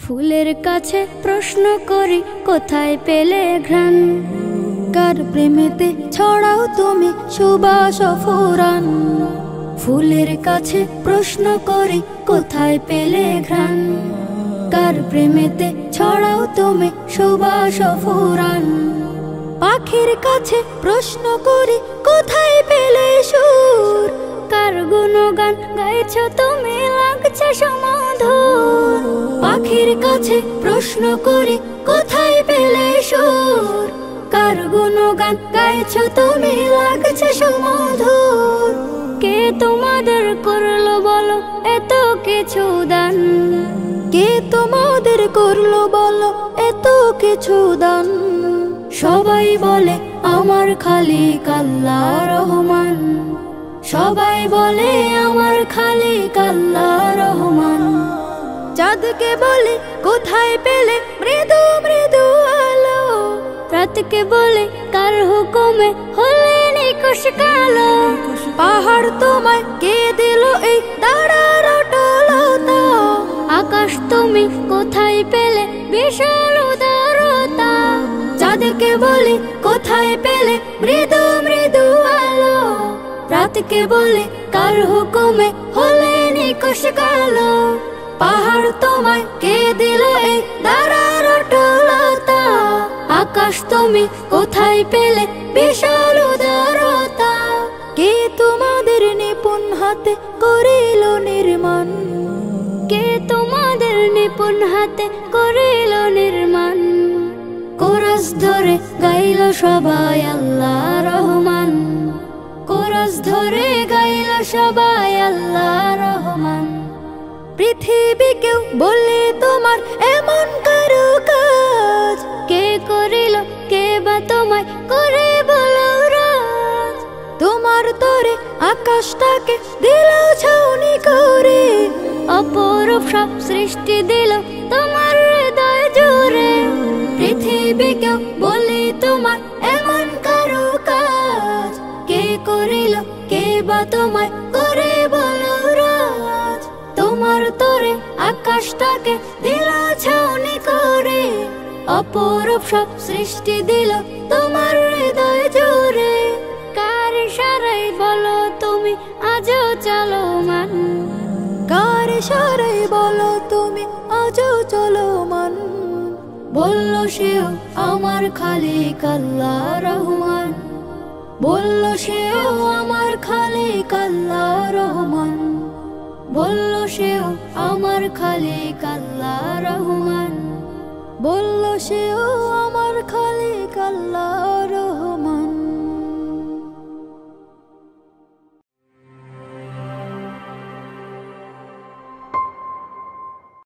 ফুলের কাছে প্রশ্ন করি কোথায় পেলে ঘ্রাণ, কার প্রেমেতে ছড়াও তুমি সুবাস ফুরান। ফুলের কাছে প্রশ্ন করি কোথায় পেলে ঘ্রাণ, কার প্রেমেতে ছড়াও তুমি সুবাস ফুরান। পাখির কাছে প্রশ্ন করি কোথায় পেলে সুর, কার গুণগান গাইছ তুমি লাগছে সুমধুর। পাখির কাছে প্রশ্ন করি কোথায় পেলে সুর, কার গুণগান গাইছ তুমি লাগছে সুমধুর। কে তোমাদের করলো বলো এত কিছু দান, কে তোমাদের করলো বলো এত কিছু দান। সবাই বলে আমার খালিক আল্লাহ রহমান, সবাই বলে আমার খালিক আল্লাহ রহমান। চাঁদকে বলে কোথায় পেলে মৃদু মৃদু আলো, রাতকে বলে কার হুকুমে হলে নিকুশ কালো। পাহাড় তোমায় কে দিল এই দাঁড়ার অটলতা, আকাশ তুমি কোথায় পেলে বিশাল উদারতা। চাঁদকে বলে কোথায় পেলে মৃদু মৃদু আলো, রাতকে বলে কার হুকুমে হলে নিকুশ কালো। পাহাড় তোমায় কে দিল এই দাঁড়ার অটলতা, আকাশ তুমি কোথায় পেলে বিশাল উদারতা। কে তোমাদের নিপুণ হাতে করিল নির্মাণ, কে তোমাদের নিপুণ হাতে করিল নির্মাণ। কোরাস ধরে গাইল সবাই আল্লাহ রহমান, কোরাস ধরে গাইল সবাই আল্লাহ রহমান। পৃথিবীকেও বলে তোমার এমন কারো কাজ, কে করিল কে বা তোমায় করে বলো রাজ। তোমার তরে আকাশটাকে দিল ছাউনি করে, অপরূপ সব সৃষ্টি দিল তোমার হৃদয় জুড়ে। পৃথিবীকেও বলে তোমার এমন কারো কাজ, কে করিল কে বা তোমায় করে বলো রাজ। তোমার তরে আকাশটাকে দিল ছাউনি করে, অপরূপ সব সৃষ্টি দিল তোমার হৃদয় জুড়ে। কার ইশারায় বলো তুমি আজও চলমান, কার ইশারায় বলো তুমি আজও চলমান। বলল সেও আমার খালিক আল্লাহ রহমান, বলল সেও আমার খালিক আল্লাহ রহমান। বলল সেও আমার খালিক আল্লাহ রহমান, বলল সেও আমার খালিক আল্লাহ